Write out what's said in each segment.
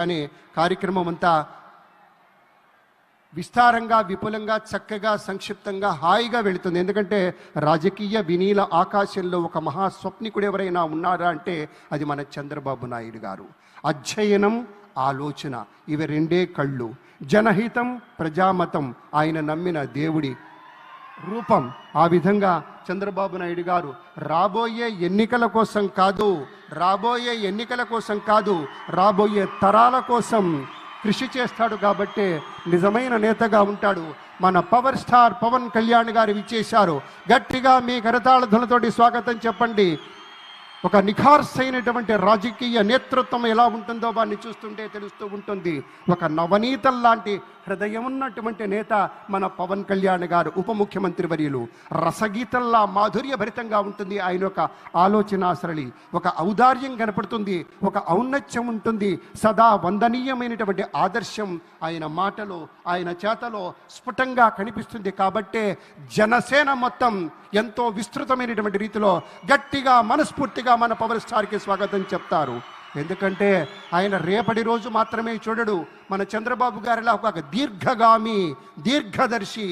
అనే కార్యక్రమం అంతా విస్తారంగా, విపులంగా, చక్కగా, సంక్షిప్తంగా, హాయిగా వెళుతుంది. ఎందుకంటే రాజకీయ వినీల ఆకాశంలో ఒక మహాస్వప్నికుడు ఎవరైనా ఉన్నారా అంటే అది మన చంద్రబాబు నాయుడు గారు. అధ్యయనం, ఆలోచన, ఇవి రెండే కళ్ళు. జనహితం, ప్రజామతం, ఆయన నమ్మిన దేవుడి రూపం. ఆ విధంగా చంద్రబాబు నాయుడు గారు రాబోయే ఎన్నికల కోసం కాదు, రాబోయే తరాల కోసం కృషి చేస్తాడు. కాబట్టే నిజమైన నేతగా ఉంటాడు. మన పవర్ స్టార్ పవన్ కళ్యాణ్ గారు విచ్చేశారు. గట్టిగా మీ కరతాళధ్వనులతోటి స్వాగతం చెప్పండి. ఒక నిఖార్సైనటువంటి రాజకీయ నేతృత్వం ఎలా ఉంటుందో వారిని చూస్తుంటే తెలుస్తూ ఉంటుంది. ఒక నవనీతం లాంటి హృదయం ఉన్నటువంటి నేత మన పవన్ కళ్యాణ్ గారు, ఉప ముఖ్యమంత్రి వర్యులు. రసగీతంలా మాధుర్యభరితంగా ఉంటుంది ఆయన యొక్క ఆలోచన సరళి. ఒక ఔదార్యం కనపడుతుంది, ఒక ఔన్నత్యం ఉంటుంది. సదా వందనీయమైనటువంటి ఆదర్శం ఆయన మాటలో, ఆయన చేతలో స్ఫుటంగా కనిపిస్తుంది. కాబట్టే జనసేన మొత్తం ఎంతో విస్తృతమైనటువంటి రీతిలో గట్టిగా, మనస్ఫూర్తిగా మన పవర్ స్టార్కి స్వాగతం చెప్తారు. ఎందుకంటే ఆయన రేపటి రోజు మాత్రమే చూడడు. మన చంద్రబాబు గారిలా ఒక దీర్ఘగామి, దీర్ఘదర్శి.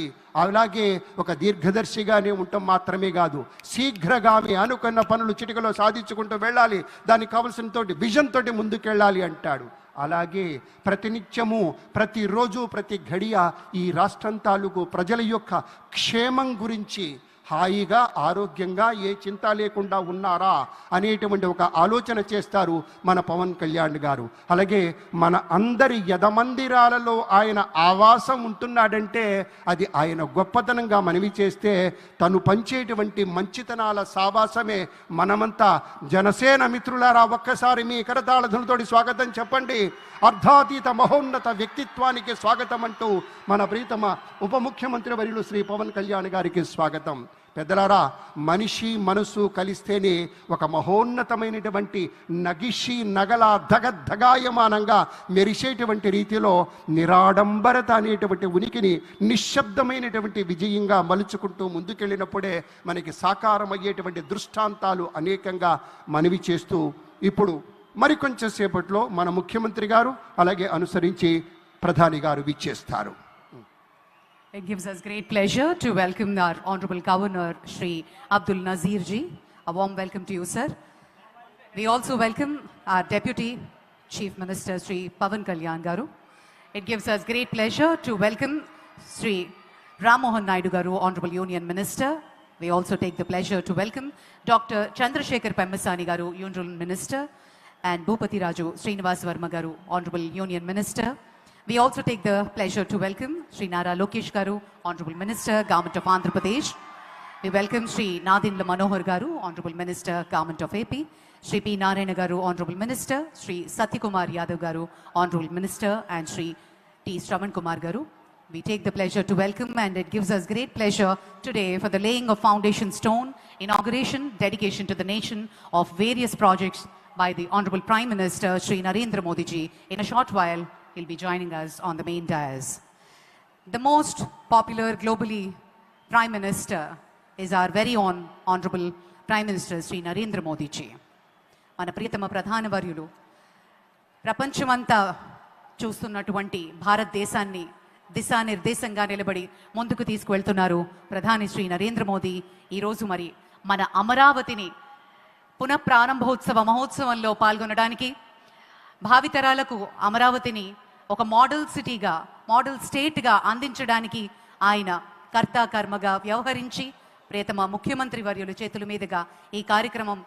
అలాగే ఒక దీర్ఘదర్శిగానే ఉండటం మాత్రమే కాదు, శీఘ్రగామి. అనుకున్న పనులు చిటికలో సాధించుకుంటూ వెళ్ళాలి, దానికి కావలసిన తోటి విజన్ తోటి ముందుకెళ్ళాలి అంటాడు. అలాగే ప్రతినిత్యము, ప్రతిరోజు, ప్రతి ఘడియ ఈ రాష్ట్రం తాలూకు ప్రజల యొక్క క్షేమం గురించి హాయిగా, ఆరోగ్యంగా, ఏ చింత లేకుండా ఉన్నారా అనేటువంటి ఒక ఆలోచన చేస్తారు మన పవన్ కళ్యాణ్ గారు. అలాగే మన అందరి యదమందిరాలలో ఆయన ఆవాసం ఉంటున్నాడంటే అది ఆయన గొప్పతనంగా మనవి చేస్తే, తను పంచేటువంటి మంచితనాల సావాసమే. మనమంతా జనసేన మిత్రులారా ఒక్కసారి మీ కరతాళధ్వనులతోటి స్వాగతం చెప్పండి. అర్ధాతీత మహోన్నత వ్యక్తిత్వానికి స్వాగతం అంటూ మన ప్రీతమ ఉప ముఖ్యమంత్రి వర్యులు శ్రీ పవన్ కళ్యాణ్ గారికి స్వాగతం. పెద్దలారా, మనిషి మనసు కలిస్తేనే ఒక మహోన్నతమైనటువంటి నగిషి నగల ధగాయమానంగా మెరిసేటువంటి రీతిలో నిరాడంబరత అనేటువంటి ఉనికిని నిశ్శబ్దమైనటువంటి విజయంగా మలుచుకుంటూ ముందుకెళ్ళినప్పుడే మనకి సాకారమయ్యేటువంటి దృష్టాంతాలు అనేకంగా మనవి చేస్తూ, ఇప్పుడు మరికొంచెం సేపట్లో మన ముఖ్యమంత్రి గారు అలాగే అనుసరించి ప్రధాని గారు విచ్చేస్తారు. It gives us great pleasure to welcome our Honorable Governor, Shri Abdul Nazir Ji. A warm welcome to you, sir. We also welcome our Deputy Chief Minister, Shri Pavan Kalyan Garu. It gives us great pleasure to welcome Shri Ram Mohan Naidu Garu, Honorable Union Minister. We also take the pleasure to welcome Dr. Chandrasekhar Pemmasani Garu, Union Minister, and Bhupati Raju Srinivas Verma Garu, Honorable Union Minister. We also take the pleasure to welcome Shri Nara Lokesh Garu, Honorable Minister, Government of Andhra Pradesh. We welcome Shri Nadindra Manohar Garu, Honorable Minister, Government of AP. Shri P. Narayana Garu, Honorable Minister. Shri Satyakumar Yadav Garu, Honorable Minister, and Shri T. Shravan Kumar Garu. We take the pleasure to welcome, and it gives us great pleasure today for the laying of foundation stone, inauguration, dedication to the nation of various projects by the Honorable Prime Minister, Shri Narendra Modi Ji. In a short while, he'll be joining us on the main dais. The most popular globally Prime Minister is our very own Honorable Prime Minister Shri Narendra Modi Ji. మన ప్రియతమ ప్రధాన వర్యులు ప్రపంచమంతా చూస్తున్నటువంటి భారతదేశాన్ని దిశానిర్దేశంగా నిలబడి ముందుకు తీసుకువెళ్తున్నారు ప్రధాని శ్రీ నరేంద్ర మోదీ. ఈరోజు మరి మన అమరావతిని పునఃప్రారంభోత్సవ మహోత్సవంలో పాల్గొనడానికి, భావితరాలకు అమరావతిని ఒక మోడల్ సిటీగా, మోడల్ స్టేట్గా అందించడానికి ఆయన కర్త కర్మగా వ్యవహరించి ప్రియతమ ముఖ్యమంత్రి వర్యుల చేతుల మీదుగా ఈ కార్యక్రమం